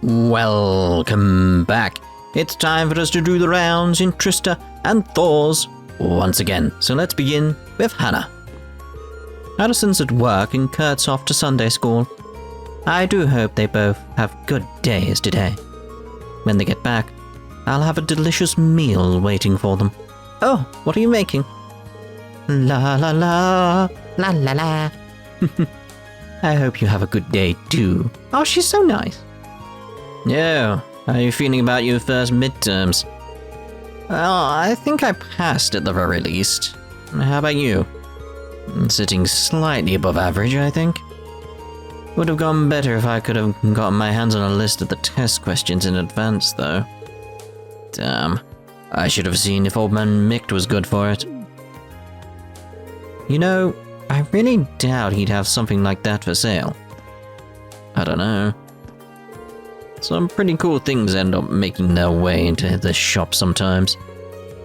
Welcome back. It's time for us to do the rounds in Trista and Thors once again. So let's begin with Hannah. Addison's at work and Kurt's off to Sunday school. I do hope they both have good days today. When they get back, I'll have a delicious meal waiting for them. Oh, what are you making? La la la, la la la. I hope you have a good day too. Oh, she's so nice. Yeah, how are you feeling about your first midterms? Well, I think I passed at the very least. How about you? Sitting slightly above average, I think. Would have gone better if I could have gotten my hands on a list of the test questions in advance, though. Damn, I should have seen if Old Man Mick was good for it. You know, I really doubt he'd have something like that for sale. I don't know. Some pretty cool things end up making their way into this shop sometimes.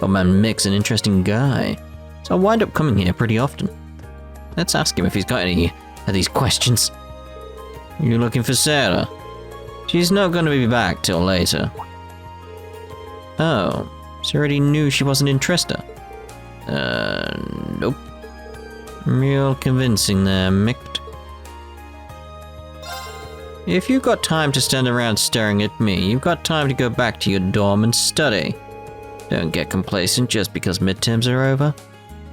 Old Man Mick's an interesting guy, so I wind up coming here pretty often. Let's ask him if he's got any of these questions. You looking for Sarah? She's not going to be back till later. Oh, so you already knew she wasn't in Trista? Nope. Real convincing there, Mick. If you've got time to stand around staring at me, you've got time to go back to your dorm and study. Don't get complacent just because midterms are over.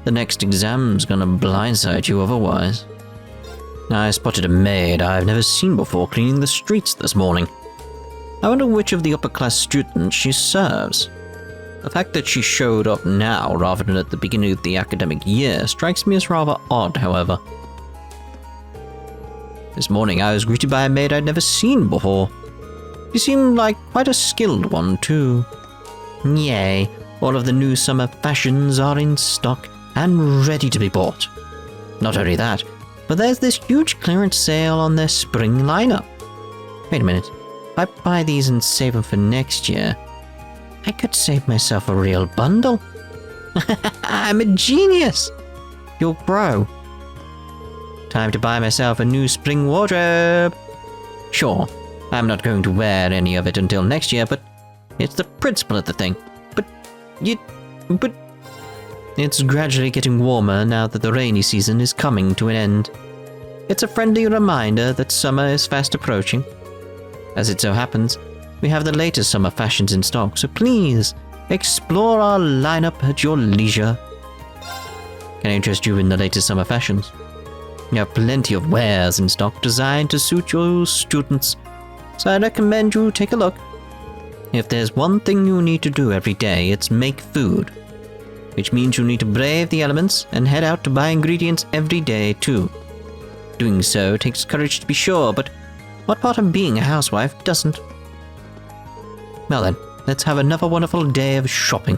The next exam's gonna blindside you otherwise. I spotted a maid I've never seen before cleaning the streets this morning. I wonder which of the upper-class students she serves. The fact that she showed up now rather than at the beginning of the academic year strikes me as rather odd, however. This morning I was greeted by a maid I'd never seen before. She seemed like quite a skilled one, too. Yay, all of the new summer fashions are in stock and ready to be bought. Not only that, but there's this huge clearance sale on their spring lineup. Wait a minute, if I buy these and save them for next year, I could save myself a real bundle. I'm a genius! You'll grow. Time to buy myself a new spring wardrobe. Sure, I'm not going to wear any of it until next year, but it's the principle of the thing. But it's gradually getting warmer now that the rainy season is coming to an end. It's a friendly reminder that summer is fast approaching. As it so happens, we have the latest summer fashions in stock, so please explore our lineup at your leisure. Can I interest you in the latest summer fashions? We have plenty of wares in stock designed to suit your students, so I recommend you take a look. If there's one thing you need to do every day, it's make food. Which means you need to brave the elements and head out to buy ingredients every day too. Doing so takes courage to be sure, but what part of being a housewife doesn't? Well then, let's have another wonderful day of shopping.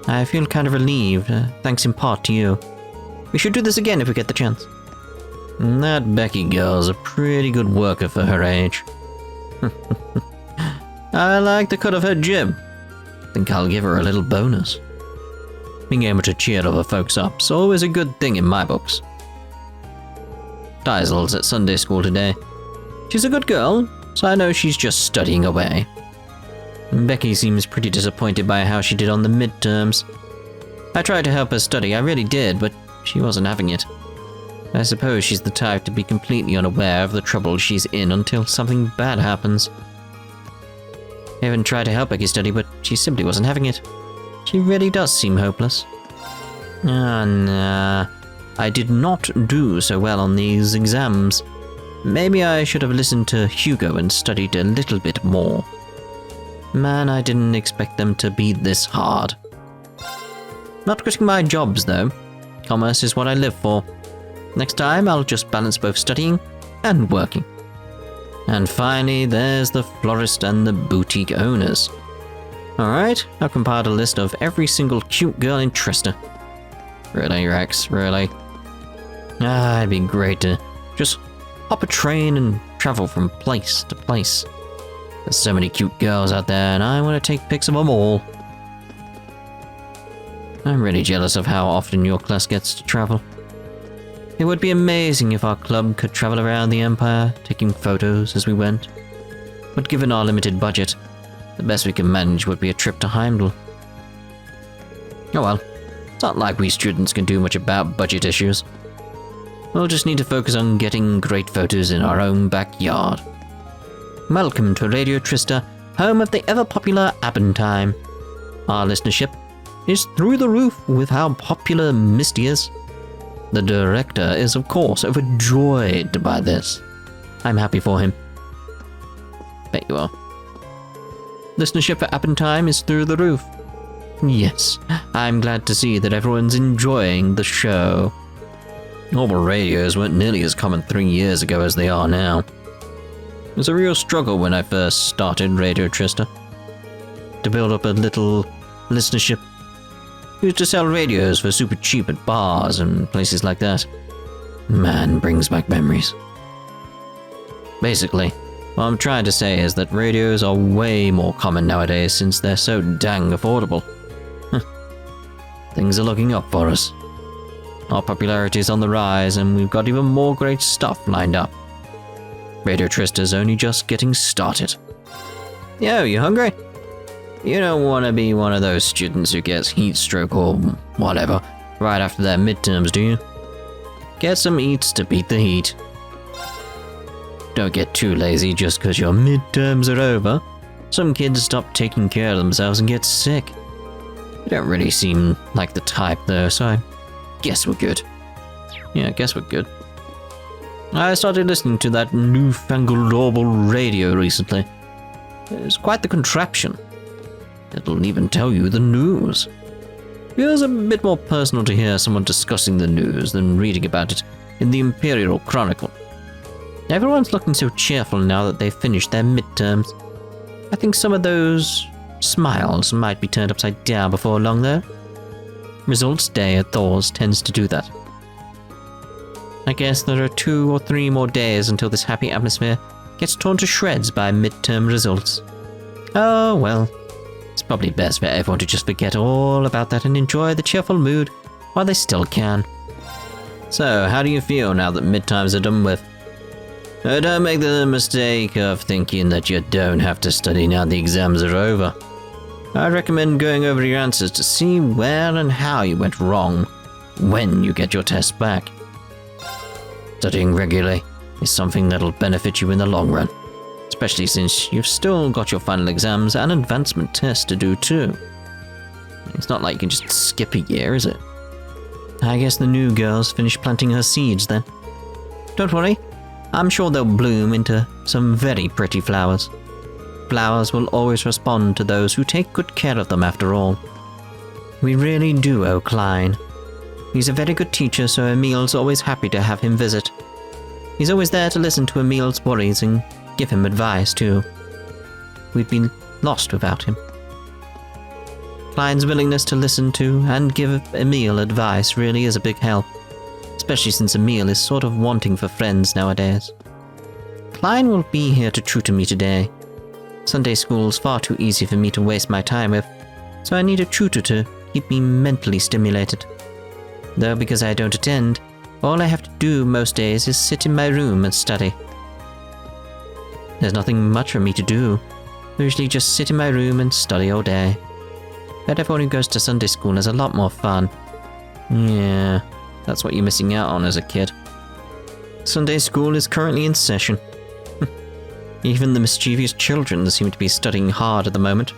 I feel kind of relieved, thanks in part to you. We should do this again if we get the chance. That Becky girl's a pretty good worker for her age. I like the cut of her jib. Think I'll give her a little bonus. Being able to cheer other folks up's always a good thing in my books. Daisel's at Sunday school today. She's a good girl, so I know she's just studying away. Becky seems pretty disappointed by how she did on the midterms. I tried to help her study, I really did, but she wasn't having it. I suppose she's the type to be completely unaware of the trouble she's in until something bad happens. I even tried to help Becky study, but she simply wasn't having it. She really does seem hopeless. Nah. I did not do so well on these exams. Maybe I should have listened to Hugo and studied a little bit more. Man, I didn't expect them to be this hard. Not quitting my jobs, though. Commerce is what I live for. Next time, I'll just balance both studying and working. And finally, there's the florist and the boutique owners. Alright, I've compiled a list of every single cute girl in Trista. Really, Rex, really? It'd be great to just hop a train and travel from place to place. There's so many cute girls out there, and I want to take pics of them all. I'm really jealous of how often your class gets to travel. It would be amazing if our club could travel around the Empire, taking photos as we went. but given our limited budget, the best we can manage would be a trip to Heimdall. Oh well, it's not like we students can do much about budget issues. We'll just need to focus on getting great photos in our own backyard. Welcome to Radio Trista, home of the ever-popular Abentime. Our listenership is through the roof with how popular Misty is. The director is, of course, overjoyed by this. I'm happy for him. Bet you are. Listenership for Abentime is through the roof. Yes, I'm glad to see that everyone's enjoying the show. Normal radios weren't nearly as common 3 years ago as they are now. It was a real struggle when I first started Radio Trista. To build up a little listenership, we used to sell radios for super cheap at bars and places like that. Man, brings back memories. Basically, what I'm trying to say is that radios are way more common nowadays since they're so dang affordable. Things are looking up for us. Our popularity is on the rise and we've got even more great stuff lined up. Radio Trista's only just getting started. Yo, you hungry? You don't want to be one of those students who gets heat stroke or whatever right after their midterms, do you? Get some eats to beat the heat. Don't get too lazy just because your midterms are over. Some kids stop taking care of themselves and get sick. You don't really seem like the type though, so I guess we're good. Yeah, I guess we're good. I started listening to that newfangled orbital radio recently. It's quite the contraption. It'll even tell you the news. Feels a bit more personal to hear someone discussing the news than reading about it in the Imperial Chronicle. Everyone's looking so cheerful now that they've finished their midterms. I think some of those smiles might be turned upside down before long though. Results Day at Thors tends to do that. I guess there are 2 or 3 more days until this happy atmosphere gets torn to shreds by midterm results. Oh well, it's probably best for everyone to just forget all about that and enjoy the cheerful mood while they still can. So, how do you feel now that midterms are done with? Don't make the mistake of thinking that you don't have to study now the exams are over. I'd recommend going over your answers to see where and how you went wrong when you get your test back. Studying regularly is something that'll benefit you in the long run, especially since you've still got your final exams and advancement tests to do too. It's not like you can just skip a year, is it? I guess the new girl's finished planting her seeds then. Don't worry, I'm sure they'll bloom into some very pretty flowers. Flowers will always respond to those who take good care of them after all. We really do owe Klein. He's a very good teacher, so Emil's always happy to have him visit. He's always there to listen to Emil's worries and give him advice too. We'd been lost without him. Klein's willingness to listen to and give Emil advice really is a big help, especially since Emil is sort of wanting for friends nowadays. Klein will be here to tutor me today. Sunday school's far too easy for me to waste my time with, so I need a tutor to keep me mentally stimulated. Though because I don't attend, all I have to do most days is sit in my room and study. There's nothing much for me to do. I usually just sit in my room and study all day. Bet everyone who goes to Sunday school has a lot more fun. Yeah, that's what you're missing out on as a kid. Sunday school is currently in session. Even the mischievous children seem to be studying hard at the moment.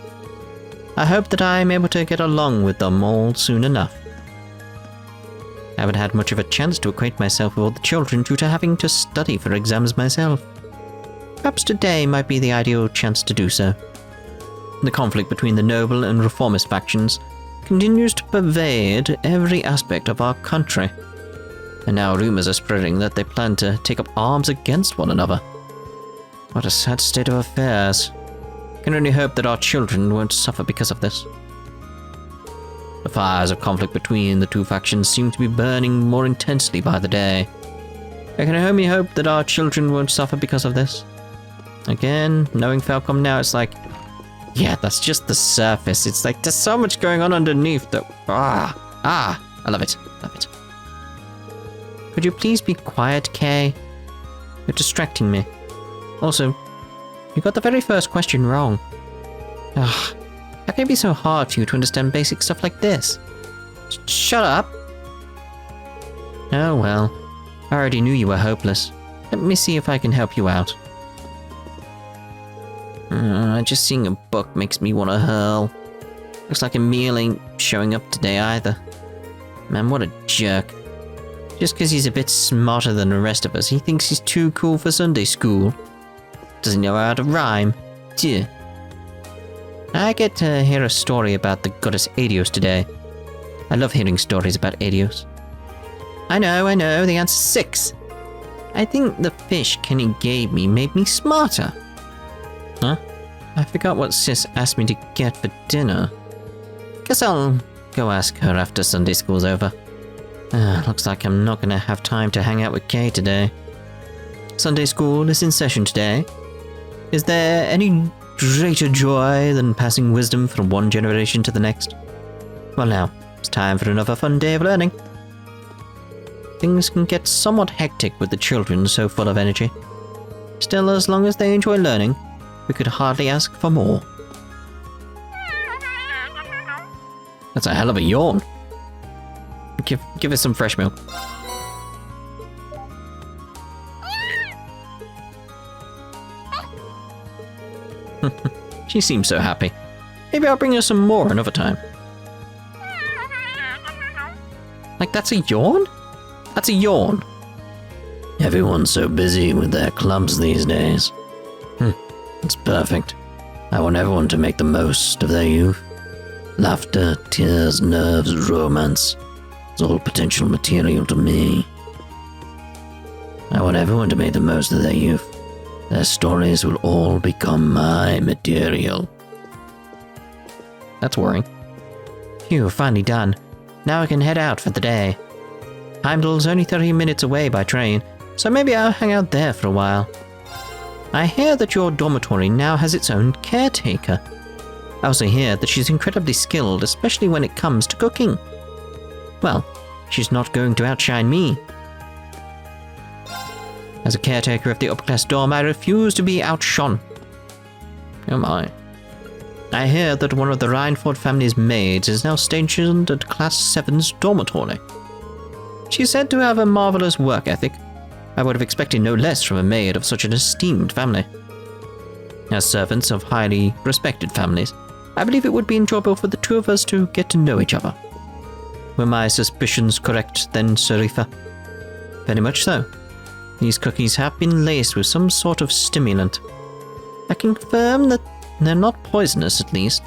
I hope that I am able to get along with them all soon enough. I haven't had much of a chance to acquaint myself with all the children due to having to study for exams myself. Perhaps today might be the ideal chance to do so. The conflict between the noble and reformist factions continues to pervade every aspect of our country. And now rumors are spreading that they plan to take up arms against one another. What a sad state of affairs. I can only hope that our children won't suffer because of this. The fires of conflict between the two factions seem to be burning more intensely by the day. I can only hope that our children won't suffer because of this. Again, knowing Falcom now, it's like, yeah, that's just the surface. It's like, there's so much going on underneath that, I love it, love it. Could you please be quiet, Kay? You're distracting me. Also, You got the very first question wrong. Ugh. How can it be so hard for you to understand basic stuff like this? Shut up! Oh well, I already knew you were hopeless. Let me see if I can help you out. Just seeing a book makes me want to hurl. Looks like Emil ain't showing up today either. Man, what a jerk. Just because he's a bit smarter than the rest of us, he thinks he's too cool for Sunday school. Doesn't know how to rhyme. Duh. I get to hear a story about the goddess Adios today. I love hearing stories about Adios. I know, the answer's 6. I think the fish Kenny gave me made me smarter. Huh? I forgot what Sis asked me to get for dinner. Guess I'll go ask her after Sunday school's over. Looks like I'm not gonna have time to hang out with Kay today. Sunday school is in session today. Is there any greater joy than passing wisdom from one generation to the next? Well now, it's time for another fun day of learning. Things can get somewhat hectic with the children so full of energy. Still, as long as they enjoy learning, we could hardly ask for more. That's a hell of a yawn. Give us some fresh milk. She seems so happy. Maybe I'll bring her some more another time. Like, that's a yawn? That's a yawn. Everyone's so busy with their clubs these days. It's perfect. I want everyone to make the most of their youth. Laughter, tears, nerves, romance. It's all potential material to me. I want everyone to make the most of their youth. Their stories will all become my material. That's worrying. Phew, finally done. Now I can head out for the day. Heimdall's only 30 minutes away by train, so maybe I'll hang out there for a while. I hear that your dormitory now has its own caretaker. I also hear that she's incredibly skilled, especially when it comes to cooking. Well, she's not going to outshine me. As a caretaker of the upper-class dorm, I refuse to be outshone. Oh my. I hear that one of the Reinford family's maids is now stationed at Class VII's dormitory. She's said to have a marvelous work ethic. I would have expected no less from a maid of such an esteemed family. As servants of highly respected families, I believe it would be enjoyable for the two of us to get to know each other. Were my suspicions correct then, Serifa? Very much so. These cookies have been laced with some sort of stimulant. I can confirm that they're not poisonous, at least.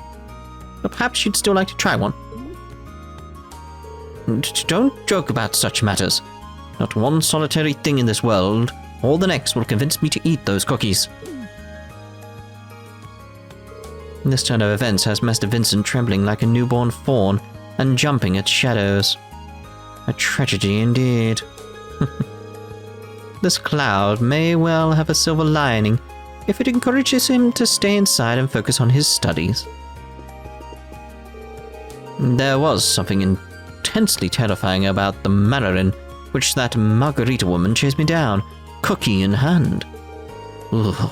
But perhaps you'd still like to try one. Don't joke about such matters. Not one solitary thing in this world or the next will convince me to eat those cookies. This turn of events has Master Vincent trembling like a newborn fawn and jumping at shadows. A tragedy indeed. This cloud may well have a silver lining if it encourages him to stay inside and focus on his studies. There was something intensely terrifying about the manner in which that Margarita woman chased me down, cookie in hand. Ugh,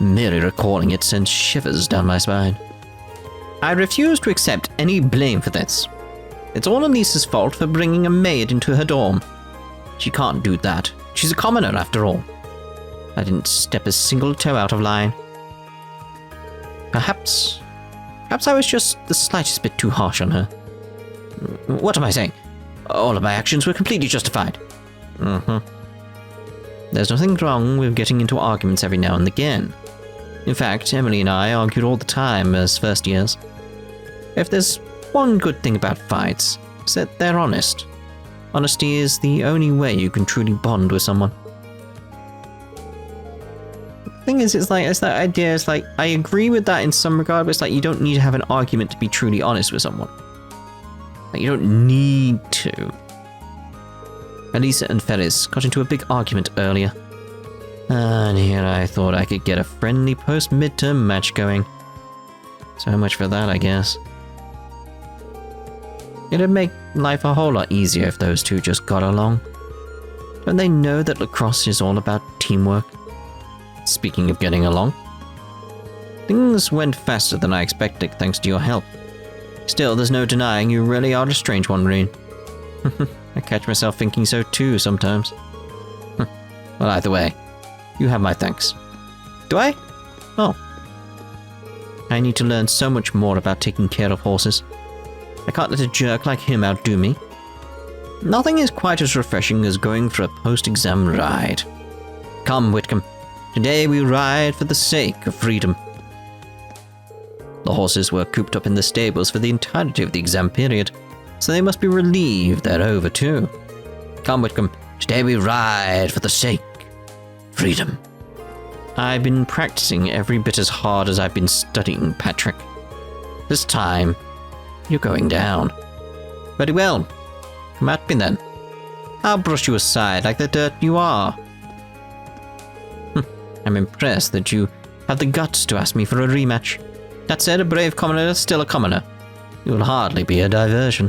merely recalling it sends shivers down my spine. I refuse to accept any blame for this. It's all Elisa's fault for bringing a maid into her dorm. She can't do that. She's a commoner after all. I didn't step a single toe out of line. Perhaps I was just the slightest bit too harsh on her. What am I saying? All of my actions were completely justified. There's nothing wrong with getting into arguments every now and again. In fact, Emily and I argued all the time as first years. If there's one good thing about fights, it's that they're honest. Honesty is the only way you can truly bond with someone. The thing is, it's that idea, it's like, I agree with that in some regard, but it's like you don't need to have an argument to be truly honest with someone. Like, you don't need to. Elisa and Ferris got into a big argument earlier. And here I thought I could get a friendly post-midterm match going. So much for that, I guess. It'd make life a whole lot easier if those two just got along. Don't they know that lacrosse is all about teamwork? Speaking of getting along, Things went faster than I expected thanks to your help. Still, there's no denying you really are a strange one, Reen. I catch myself thinking so too sometimes. Well, either way, you have my thanks. Do I? Oh. I need to learn so much more about taking care of horses. I can't let a jerk like him outdo me. Nothing is quite as refreshing as going for a post-exam ride. Come, Whitcomb. Today we ride for the sake of freedom. The horses were cooped up in the stables for the entirety of the exam period, so they must be relieved they're over too. Come, Whitcomb. Today we ride for the sake of freedom. I've been practicing every bit as hard as I've been studying, Patrick. This time, you're going down. Very well. Come at me then. I'll brush you aside like the dirt you are. I'm impressed that you have the guts to ask me for a rematch. That said, a brave commoner is still a commoner. You'll hardly be a diversion.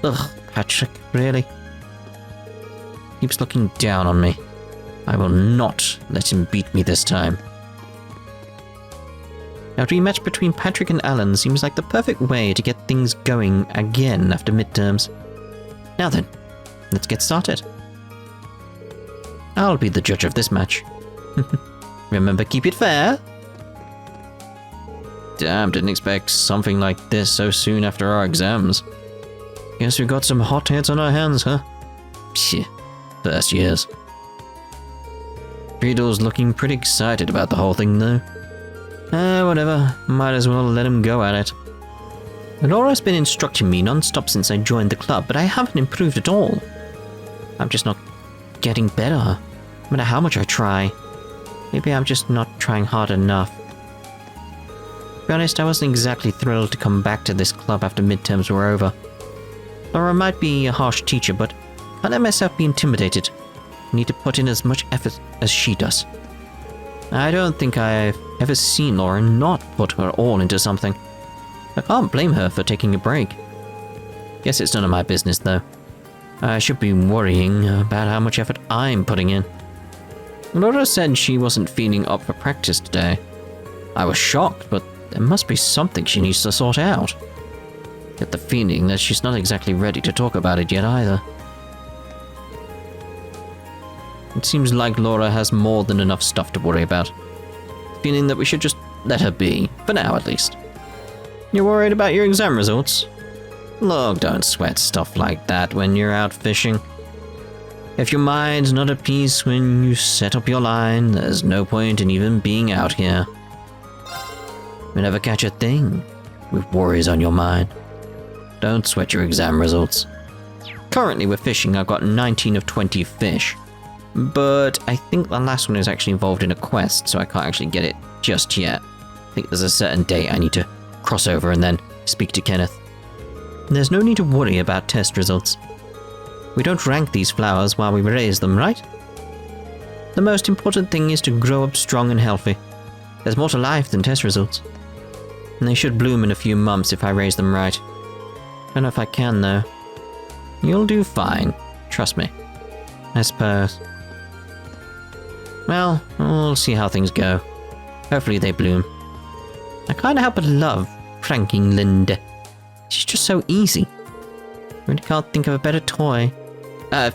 Ugh, Patrick, really? Keeps looking down on me. I will not let him beat me this time. A rematch between Patrick and Alan seems like the perfect way to get things going again after midterms. Now then, let's get started. I'll be the judge of this match. Remember, keep it fair. Damn, didn't expect something like this so soon after our exams. Guess we got some hot hits on our hands, huh? Phew, first years. Friedel's looking pretty excited about the whole thing, though. Whatever. Might as well let him go at it. Laura's been instructing me non-stop since I joined the club, but I haven't improved at all. I'm just not getting better, no matter how much I try. Maybe I'm just not trying hard enough. To be honest, I wasn't exactly thrilled to come back to this club after midterms were over. Laura might be a harsh teacher, but I can't let myself be intimidated. I need to put in as much effort as she does. I don't think I've ever seen Laura not put her all into something. I can't blame her for taking a break. Guess it's none of my business, though. I should be worrying about how much effort I'm putting in. Laura said she wasn't feeling up for practice today. I was shocked, but there must be something she needs to sort out. Get the feeling that she's not exactly ready to talk about it yet either. It seems like Laura has more than enough stuff to worry about. Feeling that we should just let her be, for now at least. You're worried about your exam results? Look, don't sweat stuff like that when you're out fishing. If your mind's not at peace when you set up your line, there's no point in even being out here. You'll never catch a thing with worries on your mind. Don't sweat your exam results. Currently with fishing, I've got 19 of 20 fish. But I think the last one is actually involved in a quest, so I can't actually get it just yet. I think there's a certain date I need to cross over and then speak to Kenneth. There's no need to worry about test results. We don't rank these flowers while we raise them, right? The most important thing is to grow up strong and healthy. There's more to life than test results. And they should bloom in a few months if I raise them right. Don't know if I can, though. You'll do fine. Trust me. I suppose. Well, we'll see how things go. Hopefully they bloom. I can't help but love pranking Linda. She's just so easy. Really can't think of a better toy.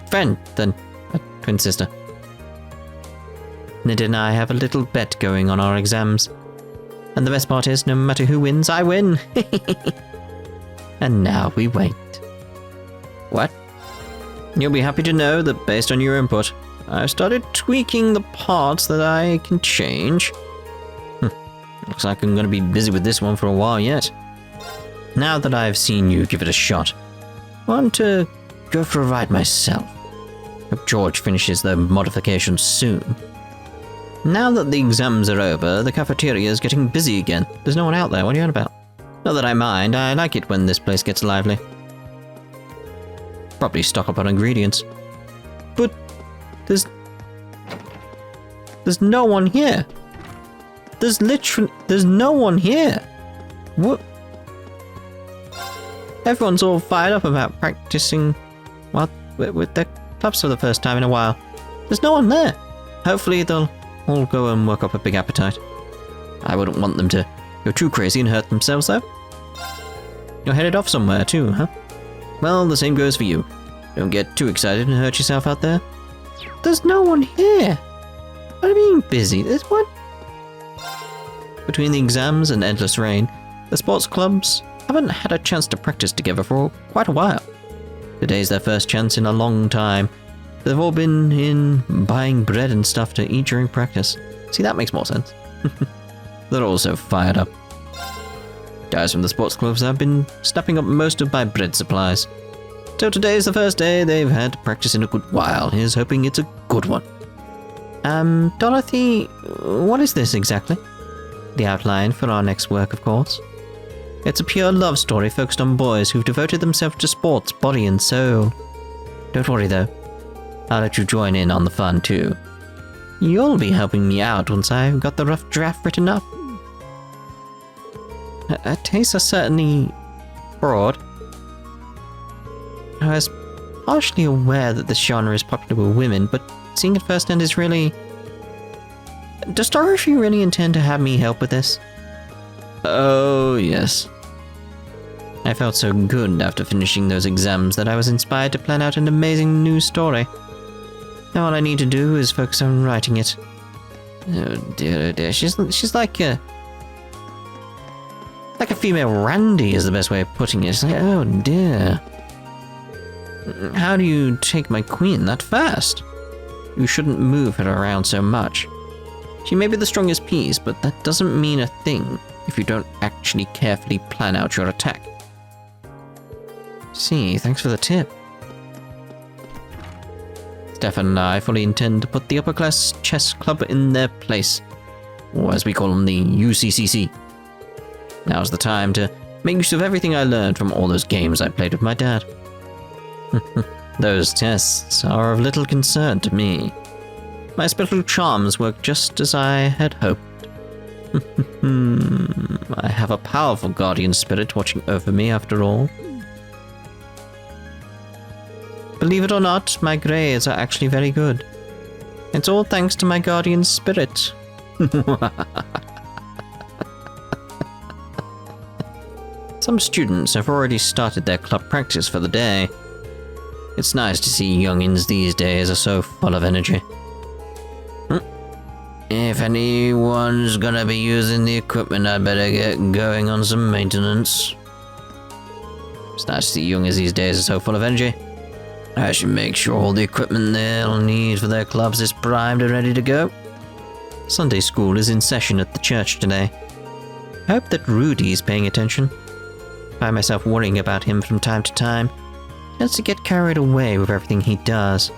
Friend than a twin sister. Linda and I have a little bet going on our exams. And the best part is, no matter who wins, I win. And now we wait. What? You'll be happy to know that based on your input, I've started tweaking the parts that I can change. Looks like I'm going to be busy with this one for a while yet. Now that I've seen you give it a shot, I want to go for a ride myself. Hope George finishes the modifications soon. Now that the exams are over, the cafeteria is getting busy again. There's no one out there, what are you on about? Not that I mind, I like it when this place gets lively. Probably stock up on ingredients. But there's no one here. There's no one here. What? Everyone's all fired up about practicing, well, with their clubs for the first time in a while. There's no one there. Hopefully they'll all go and work up a big appetite. I wouldn't want them to go too crazy and hurt themselves, though. You're headed off somewhere, too, huh? Well, the same goes for you. Don't get too excited and hurt yourself out there. There's no one here. What do you mean busy? There's one. Between the exams and endless rain, the sports clubs haven't had a chance to practice together for quite a while. Today's their first chance in a long time. They've all been in buying bread and stuff to eat during practice. See, that makes more sense. They're all so fired up. Guys from the sports clubs have been snapping up most of my bread supplies. So today's the first day they've had to practice in a good while. Here's hoping it's a good one. Dorothy, what is this exactly? The outline for our next work, of course. It's a pure love story focused on boys who've devoted themselves to sports, body and soul. Don't worry though, I'll let you join in on the fun too. You'll be helping me out once I've got the rough draft written up. Her tastes are certainly broad. I was partially aware that this genre is popular with women, but seeing it firsthand is really... Does Dorothy really intend to have me help with this? Oh, yes. I felt so good after finishing those exams that I was inspired to plan out an amazing new story. Now all I need to do is focus on writing it. Oh dear. She's like a female Randy is the best way of putting it. It's like, oh dear. How do you take my queen that fast? You shouldn't move her around so much. She may be the strongest piece, but that doesn't mean a thing if you don't actually carefully plan out your attack. See, thanks for the tip. Stefan and I fully intend to put the upper class chess club in their place, or as we call them, the UCCC. Now's the time to make use of everything I learned from all those games I played with my dad. Those tests are of little concern to me. My special charms work just as I had hoped. I have a powerful guardian spirit watching over me after all. Believe it or not, my grades are actually very good. It's all thanks to my guardian spirit. Some students have already started their club practice for the day. It's nice to see youngins these days are so full of energy. If anyone's gonna be using the equipment, I'd better get going on some maintenance. It's nice to see youngins these days are so full of energy. I should make sure all the equipment they'll need for their clubs is primed and ready to go. Sunday school is in session at the church today. I hope that Rudy's paying attention. I find myself worrying about him from time to time. He tends to get carried away with everything he does.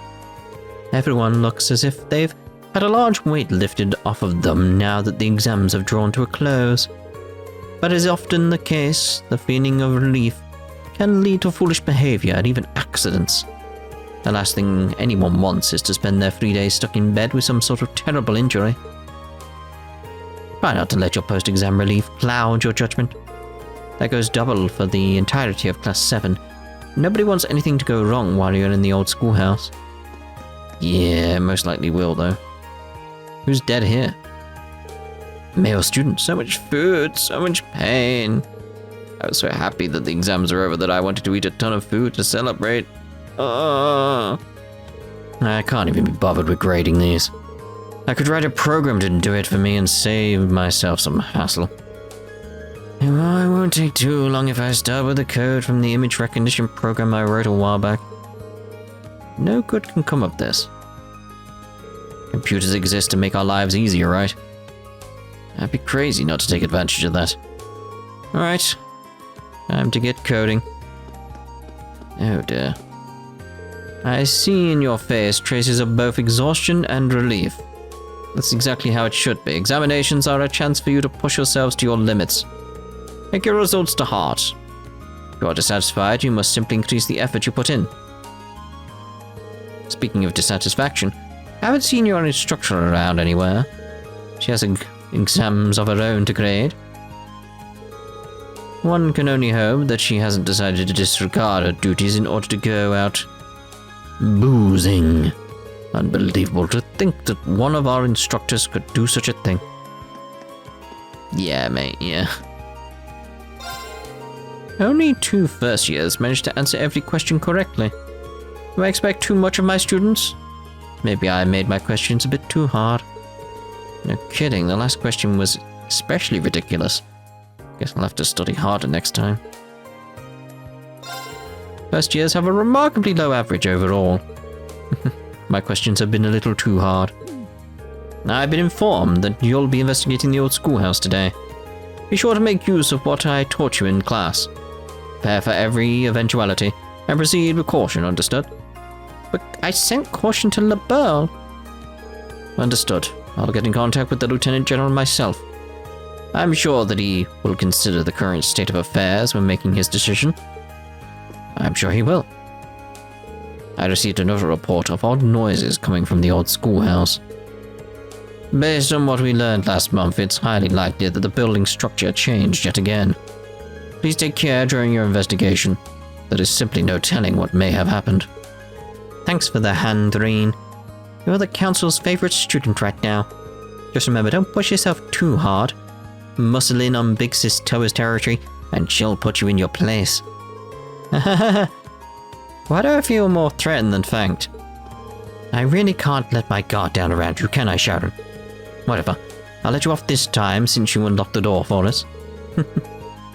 Everyone looks as if they've had a large weight lifted off of them now that the exams have drawn to a close. But as often the case, the feeling of relief can lead to foolish behavior and even accidents. The last thing anyone wants is to spend their 3 days stuck in bed with some sort of terrible injury. Try not to let your post-exam relief cloud your judgment. That goes double for the entirety of Class 7. Nobody wants anything to go wrong while you're in the old schoolhouse. Yeah, most likely will though. Who's dead here? Male student, so much food, so much pain. I was so happy that the exams were over that I wanted to eat a ton of food to celebrate. I can't even be bothered with grading these. I could write a program to do it for me and save myself some hassle. It won't take too long if I start with the code from the image recognition program I wrote a while back. No good can come of this. Computers exist to make our lives easier, right? I'd be crazy not to take advantage of that. Alright, time to get coding. Oh dear. I see in your face traces of both exhaustion and relief. That's exactly how it should be. Examinations are a chance for you to push yourselves to your limits. Take your results to heart. If you are dissatisfied, you must simply increase the effort you put in. Speaking of dissatisfaction, I haven't seen your instructor around anywhere. She has exams of her own to grade. One can only hope that she hasn't decided to disregard her duties in order to go out boozing. Unbelievable to think that one of our instructors could do such a thing. Yeah, mate, yeah. Only 2 first years managed to answer every question correctly. Do I expect too much of my students? Maybe I made my questions a bit too hard. No kidding, the last question was especially ridiculous. Guess I'll have to study harder next time. First years have a remarkably low average overall. My questions have been a little too hard. I've been informed that you'll be investigating the old schoolhouse today. Be sure to make use of what I taught you in class. Prepare for every eventuality, and proceed with caution, understood? But I sent caution to LaBelle. Understood. I'll get in contact with the Lieutenant General myself. I'm sure that he will consider the current state of affairs when making his decision. I'm sure he will. I received another report of odd noises coming from the old schoolhouse. Based on what we learned last month, it's highly likely that the building structure changed yet again. Please take care during your investigation. There is simply no telling what may have happened. Thanks for the hand, Reen. You're the council's favorite student right now. Just remember, don't push yourself too hard. Muscle in on Big Sis Toa's territory, and she'll put you in your place. Why do I feel more threatened than thanked? I really can't let my guard down around you, can I, Sharon? Whatever. I'll let you off this time since you unlocked the door for us.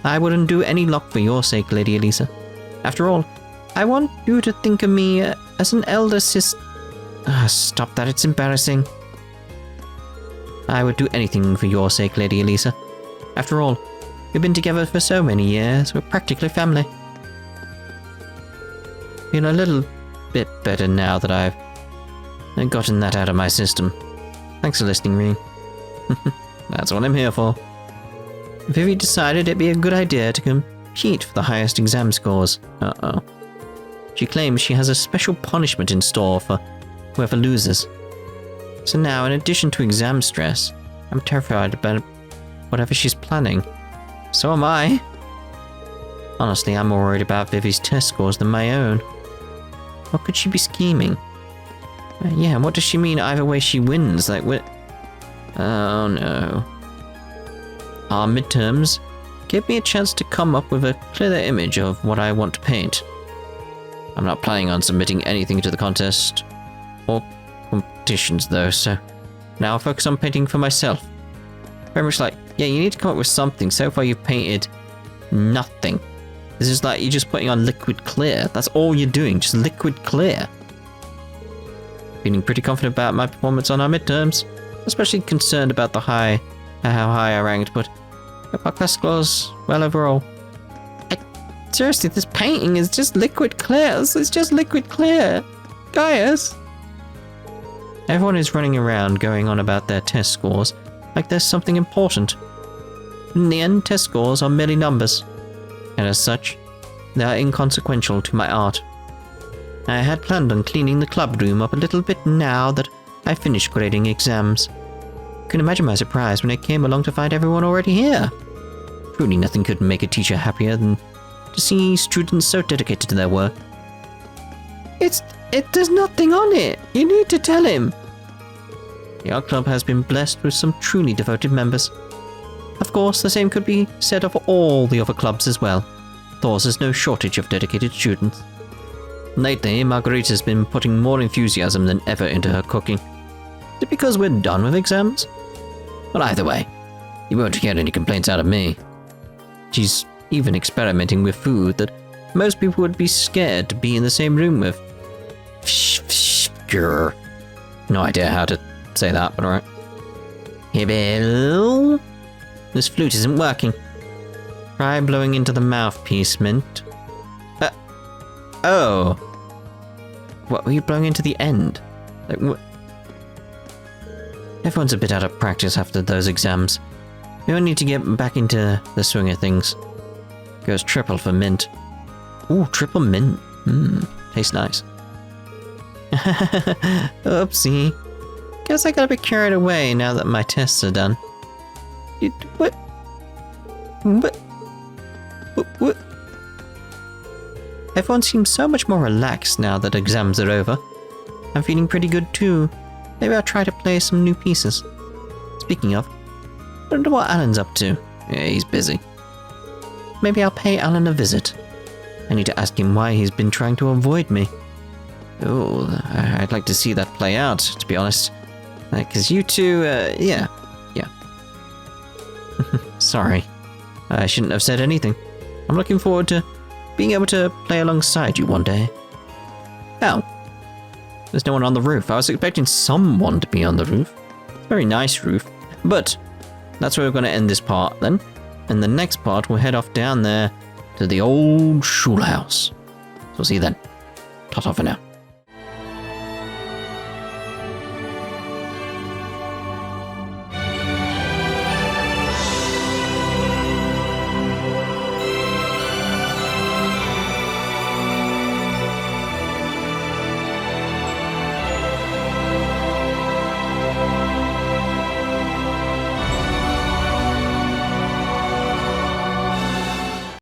I wouldn't do any lock for your sake, Lady Elisa. After all, I want you to think of me as an elder sister. Stop that, it's embarrassing. I would do anything for your sake, Lady Elisa. After all, we've been together for so many years, we're practically family. Feel a little bit better now that I've gotten that out of my system. Thanks for listening, Reen. That's what I'm here for. Vivi decided it'd be a good idea to compete for the highest exam scores. Uh-oh. She claims she has a special punishment in store for whoever loses. So now, in addition to exam stress, I'm terrified about whatever she's planning. So am I. Honestly, I'm more worried about Vivi's test scores than my own. What could she be scheming? Yeah, what does she mean either way she wins? Like, what? Oh no. Our midterms give me a chance to come up with a clearer image of what I want to paint. I'm not planning on submitting anything to the contest or competitions though, so now I'll focus on painting for myself. Very much like, yeah, you need to come up with something. So far you've painted nothing. This is like you're just putting on liquid clear. That's all you're doing, just liquid clear. Feeling pretty confident about my performance on our midterms. Especially concerned about how high I ranked, but my class scores well overall. Seriously, this painting is just liquid clear. It's just liquid clear. Guys. Everyone is running around going on about their test scores like there's something important. In the end, test scores are merely numbers, and as such, they are inconsequential to my art. I had planned on cleaning the club room up a little bit now that I finished grading exams. You can imagine my surprise when I came along to find everyone already here. Truly nothing could make a teacher happier than to see students so dedicated to their work. There's nothing on it. You need to tell him. The art club has been blessed with some truly devoted members. Of course, the same could be said of all the other clubs as well. Thors has no shortage of dedicated students. Lately, Marguerite has been putting more enthusiasm than ever into her cooking. Is it because we're done with exams? Well, either way, you won't get any complaints out of me. She's even experimenting with food that most people would be scared to be in the same room with. Grr. No idea how to say that, but alright. Hey, Bill. This flute isn't working. Try blowing into the mouthpiece, Mint. Oh. What, were you blowing into the end? Like, what? Everyone's a bit out of practice after those exams. We all need to get back into the swing of things. Goes triple for mint. Ooh, triple mint. Tastes nice. Oopsie. Guess I got a bit carried away now that my tests are done. What? Everyone seems so much more relaxed now that exams are over. I'm feeling pretty good too. Maybe I'll try to play some new pieces. Speaking of, Wonder what Alan's up to. Yeah, he's busy. Maybe I'll pay Alan a visit. I need to ask him why he's been trying to avoid me. Oh, I'd like to see that play out, to be honest. Because you two, yeah. Sorry. I shouldn't have said anything. I'm looking forward to being able to play alongside you one day. Oh. There's no one on the roof. I was expecting someone to be on the roof. It's a very nice roof. But that's where we're going to end this part then. In the next part, we'll head off down there to the Old Schoolhouse. So see you then. Ta-ta for now.